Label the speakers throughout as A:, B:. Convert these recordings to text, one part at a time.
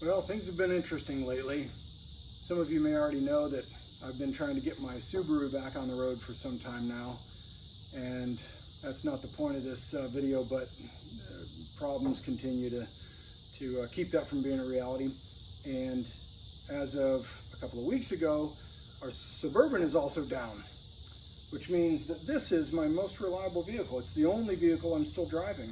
A: Well, things have been interesting lately. Some of you may already know that I've been trying to get my Subaru back on the road for some time now, and that's not the point of this video, but problems continue to keep that from being a reality. And as of a couple of weeks ago, our Suburban is also down, which means that this is my most reliable vehicle. It's the only vehicle I'm still driving.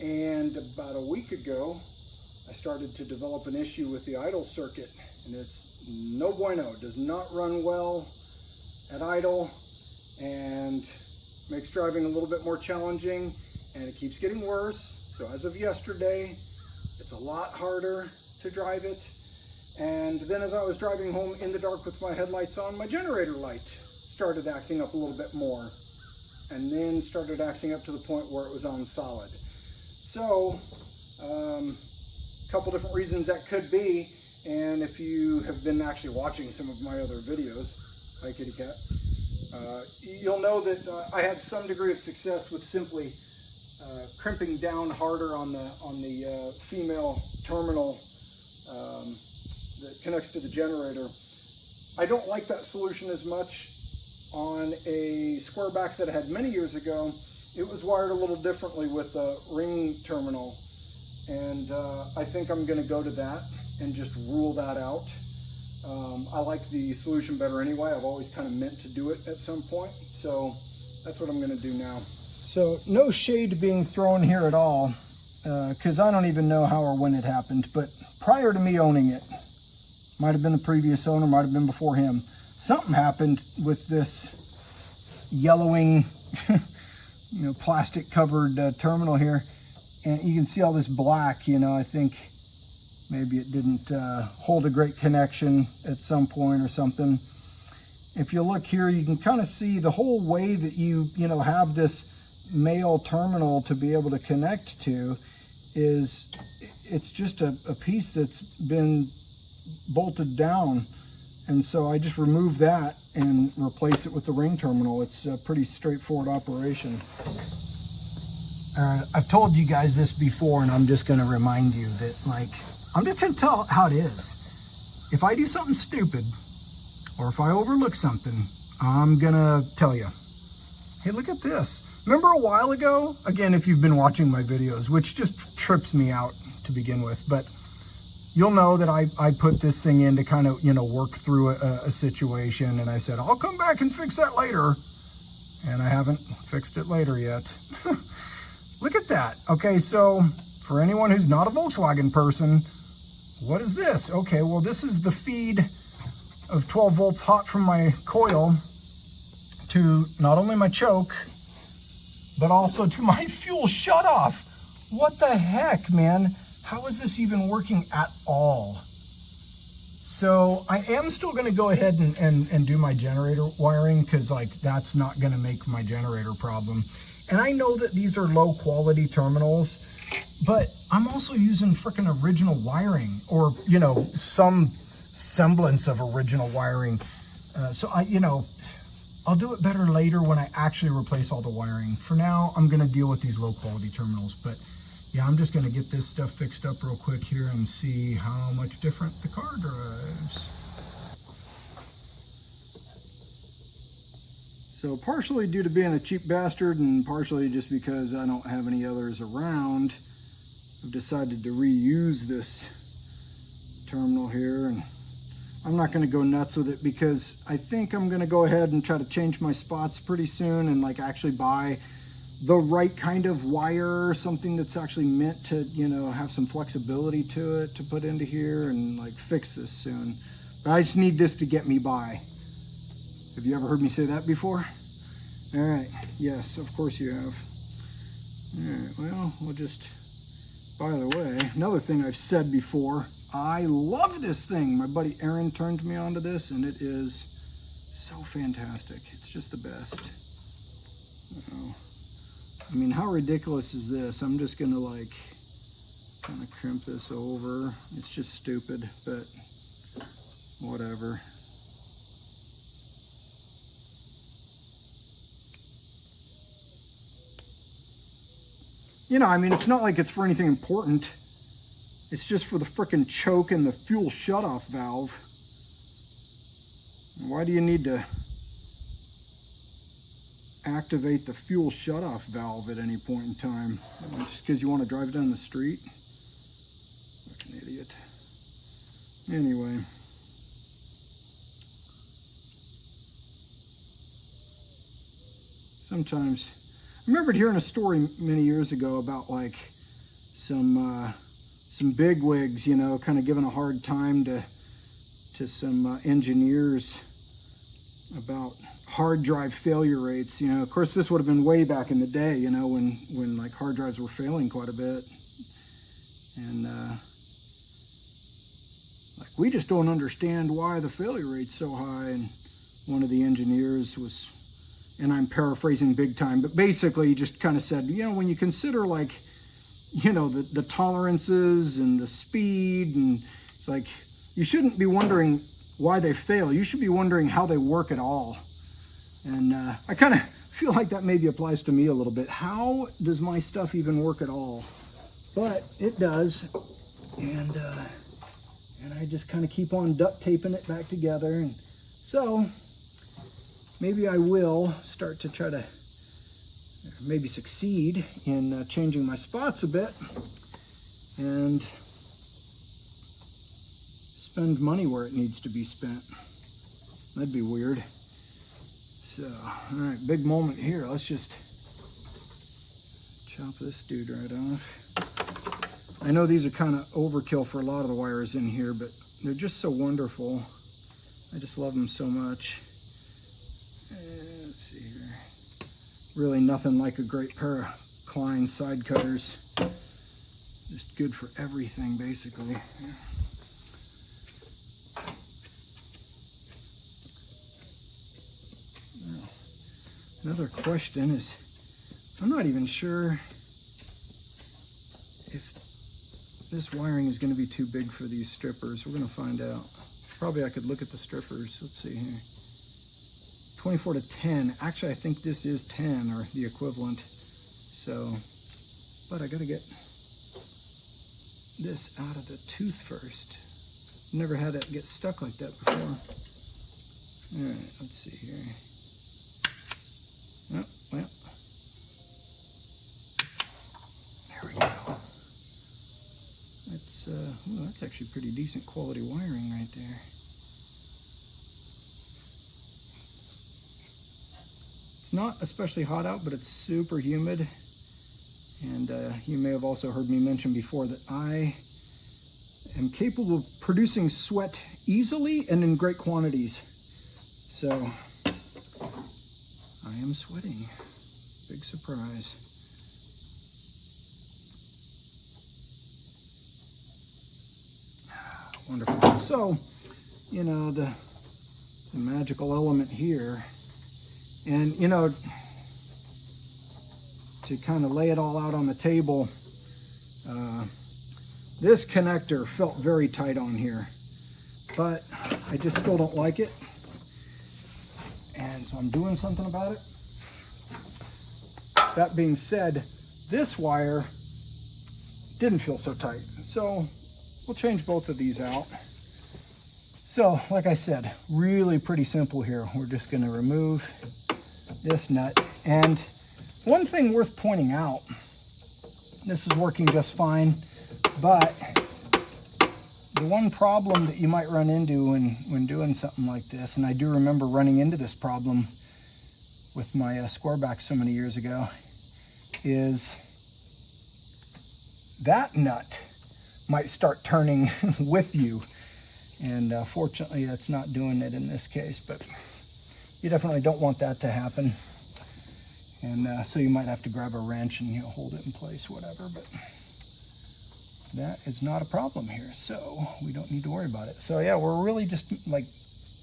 A: And about a week ago, I started to develop an issue with the idle circuit, and it's no bueno. It does not run well at idle and makes driving a little bit more challenging, and it keeps getting worse. So as of yesterday, it's a lot harder to drive it. And then as I was driving home in the dark with my headlights on, my generator light started acting up a little bit more, and then started acting up to the point where it was on solid. So, couple different reasons that could be, and if you have been actually watching some of my other videos, hi kitty cat, you'll know that I had some degree of success with simply crimping down harder on the female terminal that connects to the generator. I don't like that solution as much. On a square back that I had many years ago, it was wired a little differently with a ring terminal. And I think I'm going to go to that and just rule that out. I like the solution better anyway. I've always kind of meant to do it at some point. So that's what I'm going to do now. So no shade being thrown here at all, because I don't even know how or when it happened. But prior to me owning it, might have been the previous owner, might have been before him, something happened with this yellowing plastic covered terminal here. And you can see all this black, I think maybe it didn't hold a great connection at some point or something. If you look here, you can kind of see the whole way that you have this male terminal to be able to connect to it's just a piece that's been bolted down. And so I just remove that and replace it with the ring terminal. It's a pretty straightforward operation. I've told you guys this before, and I'm just going to remind you that, I'm just going to tell how it is. If I do something stupid, or if I overlook something, I'm going to tell you, hey, look at this. Remember a while ago? Again, if you've been watching my videos, which just trips me out to begin with, but you'll know that I put this thing in to kind of, work through a situation, and I said, I'll come back and fix that later. And I haven't fixed it later yet. Look at that. Okay, so for anyone who's not a Volkswagen person, what is this? Okay, well, this is the feed of 12 volts hot from my coil to not only my choke, but also to my fuel shutoff. What the heck, man? How is this even working at all? So I am still going to go ahead and do my generator wiring, because that's not going to make my generator problem. And I know that these are low quality terminals, but I'm also using frickin' original wiring, or, some semblance of original wiring. So I'll do it better later when I actually replace all the wiring. For now, I'm going to deal with these low quality terminals. But yeah, I'm just going to get this stuff fixed up real quick here and see how much different the car drives. So partially due to being a cheap bastard, and partially just because I don't have any others around, I've decided to reuse this terminal here. And I'm not going to go nuts with it, because I think I'm going to go ahead and try to change my spots pretty soon, and actually buy the right kind of wire, something that's actually meant to, have some flexibility to it to put into here, and fix this soon. But I just need this to get me by. Have you ever heard me say that before? All right, yes, of course you have. All right, well, we'll just, by the way, another thing I've said before, I love this thing. My buddy Aaron turned me onto this, and it is so fantastic. It's just the best. I mean, how ridiculous is this? I'm just gonna kind of crimp this over. It's just stupid, but whatever. I mean, it's not like it's for anything important. It's just for the frickin' choke and the fuel shutoff valve. Why do you need to activate the fuel shutoff valve at any point in time? Just because you want to drive down the street? Fucking idiot. Anyway. Sometimes, I remembered hearing a story many years ago about like some bigwigs, you know, kind of giving a hard time to some engineers about hard drive failure rates. You know, of course, this would have been way back in the day, you know, when like hard drives were failing quite a bit. And like, we just don't understand why the failure rate's so high. And one of the engineers was, and I'm paraphrasing big time, but basically he just kind of said, you know, when you consider like, you know, the tolerances and the speed, and it's like, you shouldn't be wondering why they fail. You should be wondering how they work at all. And I kind of feel like that maybe applies to me a little bit. How does my stuff even work at all? But it does. And I just kind of keep on duct taping it back together. And so maybe I will start to try to maybe succeed in changing my spots a bit and spend money where it needs to be spent. That'd be weird. So, all right, big moment here. Let's just chop this dude right off. I know these are kind of overkill for a lot of the wires in here, but they're just so wonderful. I just love them so much. Let's see here. Really nothing like a great pair of Klein side cutters. Just good for everything, basically. Yeah. Another question is, I'm not even sure if this wiring is going to be too big for these strippers. We're going to find out. Probably I could look at the strippers. Let's see here. 24 to 10. Actually, I think this is 10 or the equivalent. So, but I got to get this out of the tooth first. Never had it get stuck like that before. All right, let's see here. Oh, well, there we go. That's actually pretty decent quality wiring right there. It's not especially hot out, but it's super humid. And you may have also heard me mention before that I am capable of producing sweat easily and in great quantities. So I am sweating. Big surprise. Wonderful. So, you know, the magical element here, and, you know, to kind of lay it all out on the table, this connector felt very tight on here, but I just still don't like it. And so I'm doing something about it. That being said, this wire didn't feel so tight. So we'll change both of these out. So, like I said, really pretty simple here. We're just going to remove this nut. And one thing worth pointing out, this is working just fine, but the one problem that you might run into when doing something like this, and I do remember running into this problem with my square back so many years ago, is that nut might start turning with you. And fortunately, that's not doing it in this case, but you definitely don't want that to happen. And so you might have to grab a wrench and, you know, hold it in place, whatever, but that is not a problem here, so we don't need to worry about it. So yeah, we're really just like,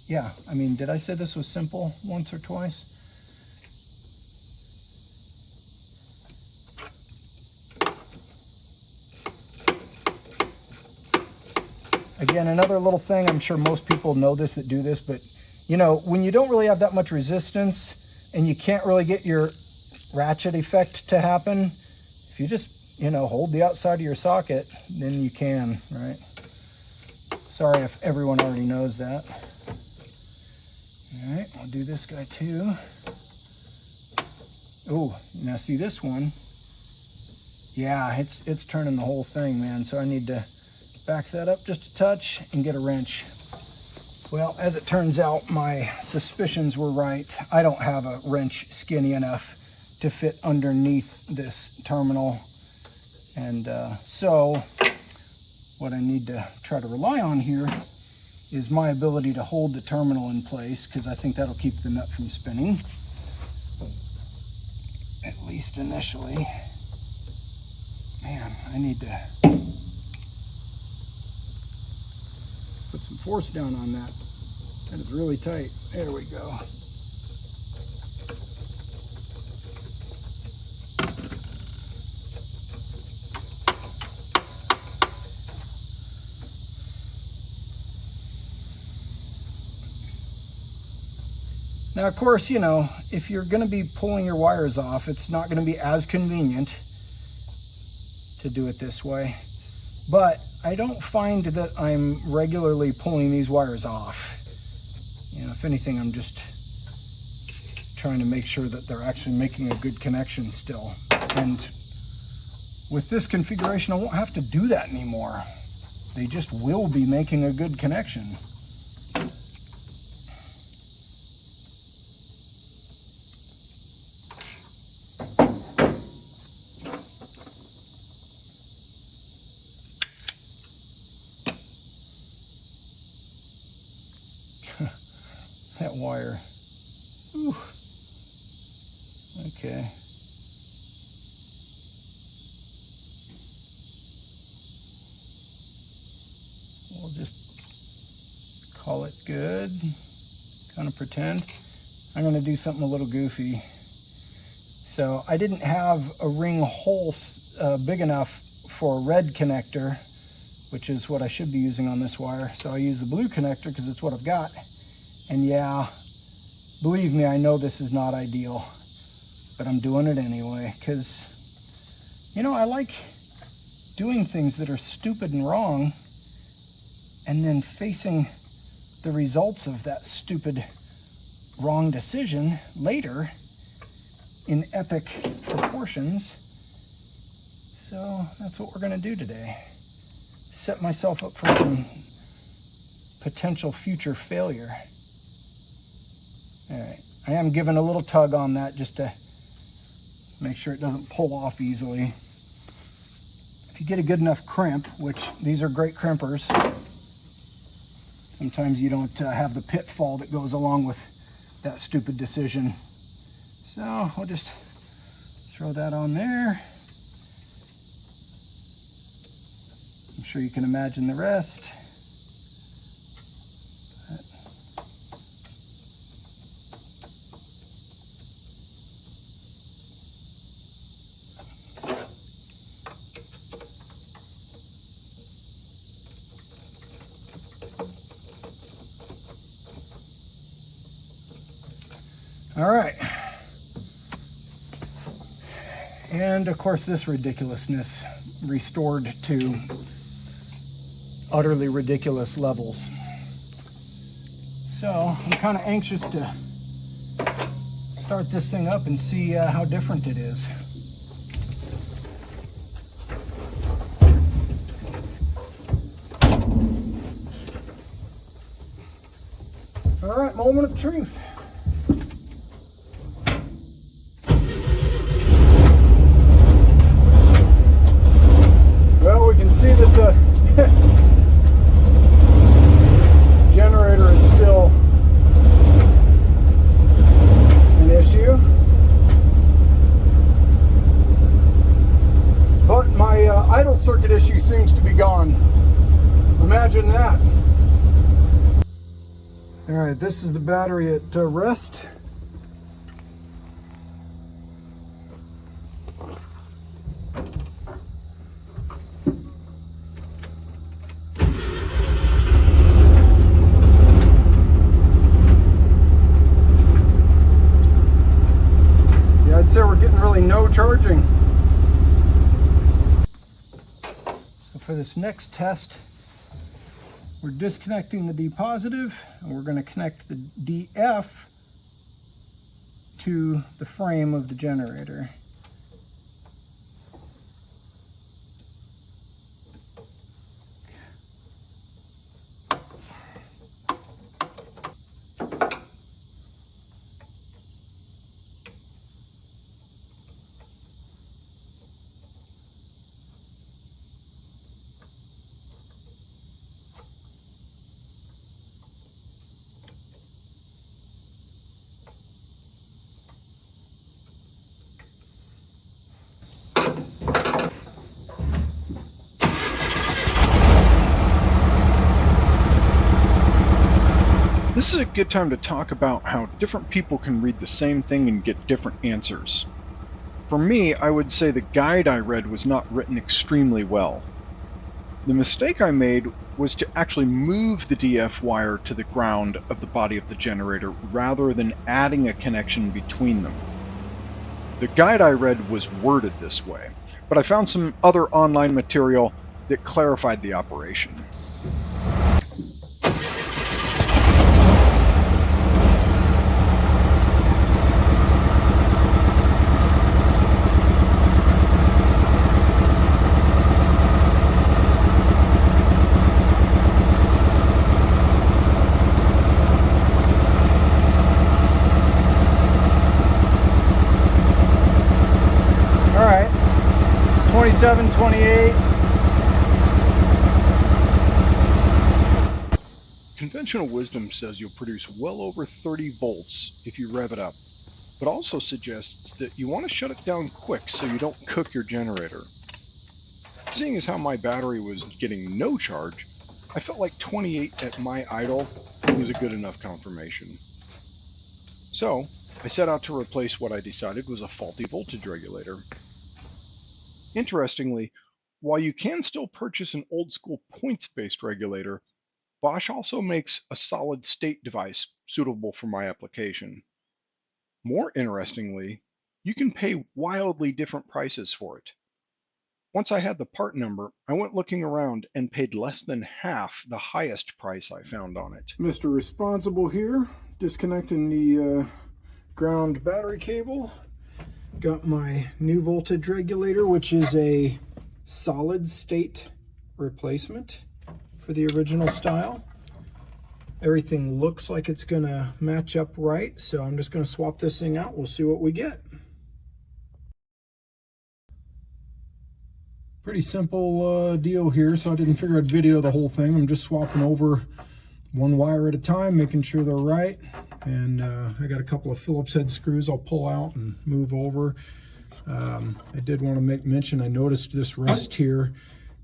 A: yeah, I mean, did I say this was simple once or twice? Again, another little thing, I'm sure most people know this that do this, but you know, when you don't really have that much resistance and you can't really get your ratchet effect to happen, if you just you know, hold the outside of your socket, then you can, right? Sorry if everyone already knows that. All right, I'll do this guy too. Oh, now see this one? Yeah, it's turning the whole thing, man. So I need to back that up just a touch and get a wrench. Well, as it turns out, my suspicions were right. I don't have a wrench skinny enough to fit underneath this terminal. And so what I need to try to rely on here is my ability to hold the terminal in place, because I think that'll keep the nut from spinning, at least initially. Man, I need to put some force down on that. That is really tight. There we go. Now, of course, you know, if you're going to be pulling your wires off, it's not going to be as convenient to do it this way. But I don't find that I'm regularly pulling these wires off. You know, if anything, I'm just trying to make sure that they're actually making a good connection still. And with this configuration, I won't have to do that anymore. They just will be making a good connection. That wire. Ooh. Okay. We'll just call it good. Kind of pretend. I'm going to do something a little goofy. So I didn't have a ring hole big enough for a red connector, which is what I should be using on this wire. So I use the blue connector because it's what I've got. And yeah, believe me, I know this is not ideal, but I'm doing it anyway because, you know, I like doing things that are stupid and wrong and then facing the results of that stupid wrong decision later in epic proportions. So that's what we're going to do today. Set myself up for some potential future failure. All right, I am giving a little tug on that just to make sure it doesn't pull off easily. If you get a good enough crimp, which these are great crimpers, sometimes you don't have the pitfall that goes along with that stupid decision. So we'll just throw that on there. I'm sure you can imagine the rest. All right. And of course, this ridiculousness restored to utterly ridiculous levels. So I'm kind of anxious to start this thing up and see how different it is. All right, moment of truth. Well, we can see that the generator is still an issue, but my idle circuit issue seems to be gone. Imagine that. All right, this is the battery at rest. I'd say we're getting really no charging. for this next test, we're disconnecting the D positive, and we're going to connect the DF to the frame of the generator.
B: This is a good time to talk about how different people can read the same thing and get different answers. For me, I would say the guide I read was not written extremely well. The mistake I made was to actually move the DF wire to the ground of the body of the generator rather than adding a connection between them. The guide I read was worded this way, but I found some other online material that clarified the operation.
A: All right, 27, 28.
B: Conventional wisdom says you'll produce well over 30 volts if you rev it up, but also suggests that you want to shut it down quick so you don't cook your generator. Seeing as how my battery was getting no charge, I felt like 28 at my idle was a good enough confirmation. So, I set out to replace what I decided was a faulty voltage regulator. Interestingly, while you can still purchase an old-school points-based regulator, Bosch also makes a solid-state device suitable for my application. More interestingly, you can pay wildly different prices for it. Once I had the part number, I went looking around and paid less than half the highest price I found on it.
A: Mr. Responsible here, disconnecting the ground battery cable. Got my new voltage regulator, which is a solid state replacement for the original style. Everything looks like it's gonna match up right, so I'm just gonna swap this thing out. We'll see what we get. Pretty simple deal here, so I didn't figure I'd video the whole thing. I'm just swapping over one wire at a time, making sure they're right. And I got a couple of Phillips head screws I'll pull out and move over. I did want to make mention, I noticed this rust here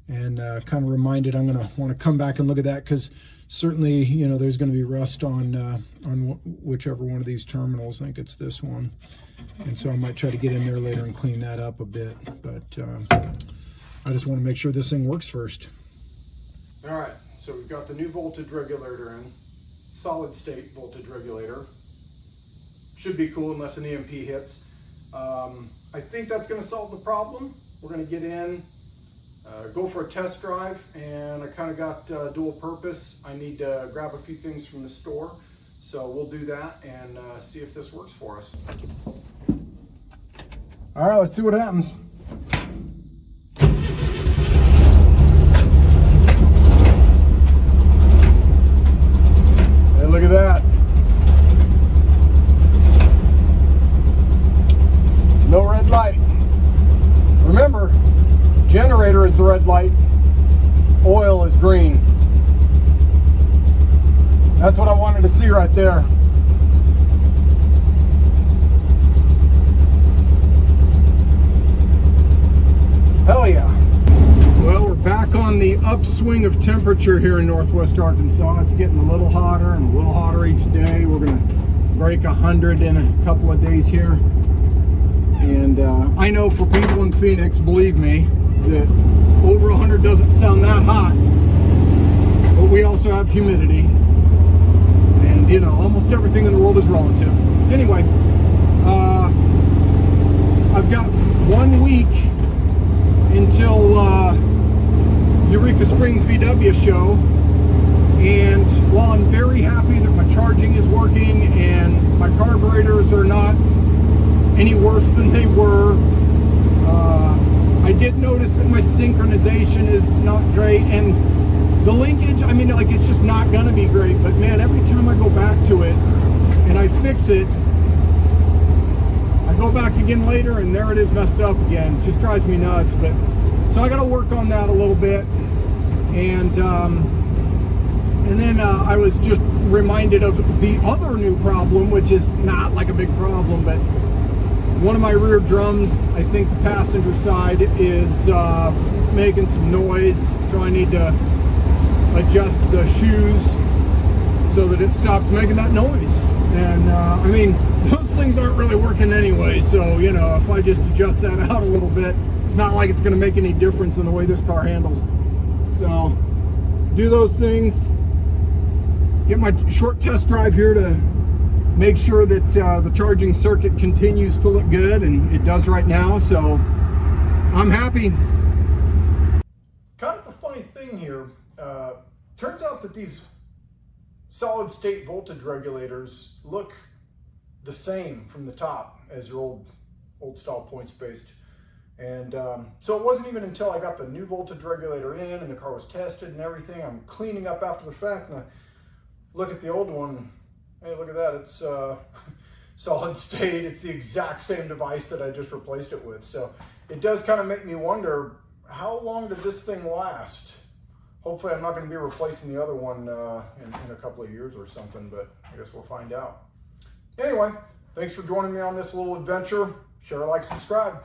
A: and kind of reminded I'm going to want to come back and look at that, because certainly, you know, there's going to be rust on whichever one of these terminals. I think it's this one. And so I might try to get in there later and clean that up a bit. But I just want to make sure this thing works first. All right, so we've got the new voltage regulator in. Solid state voltage regulator. Should be cool unless an EMP hits. I think that's going to solve the problem. We're going to get in, go for a test drive, and I kind of got dual purpose. I need to grab a few things from the store, so we'll do that and see if this works for us. All right, let's see what happens. Hey, look at that. No red light. Remember, generator is the red light, oil is green. That's what I wanted to see right there. Hell yeah. Well, we're back on the upswing of temperature here in Northwest Arkansas. It's getting a little hotter and a little hotter each day. We're gonna break 100 in a couple of days here. And I know for people in Phoenix, believe me, that over 100 doesn't sound that hot, but we also have humidity, and you know, almost everything in the world is relative. Anyway, I've got 1 week until you Eureka Springs VW show, and while I'm very happy that my charging is working and my carburetors are not any worse than they were, I did notice that my synchronization is not great, and the linkage, I mean, like, it's just not gonna be great. But man, every time I go back to it and I fix it, I go back again later and there it is messed up again. It just drives me nuts. But so I got to work on that a little bit, and then I was just reminded of the other new problem, which is not like a big problem, but one of my rear drums, I think the passenger side, is making some noise, so I need to adjust the shoes so that it stops making that noise. And I mean, those things aren't really working anyway, so you know, if I just adjust that out a little bit, it's not like it's going to make any difference in the way this car handles. So do those things, get my short test drive here to make sure that the charging circuit continues to look good, and it does right now, so I'm happy. Kind of a funny thing here, turns out that these solid state voltage regulators look the same from the top as your old style points based. And so it wasn't even until I got the new voltage regulator in and the car was tested and everything, I'm cleaning up after the fact, and I look at the old one. Hey, look at that, it's solid state. It's the exact same device that I just replaced it with. So it does kind of make me wonder, how long did this thing last? Hopefully I'm not going to be replacing the other one in a couple of years or something, but I guess we'll find out. Anyway, thanks for joining me on this little adventure. Share, like, subscribe.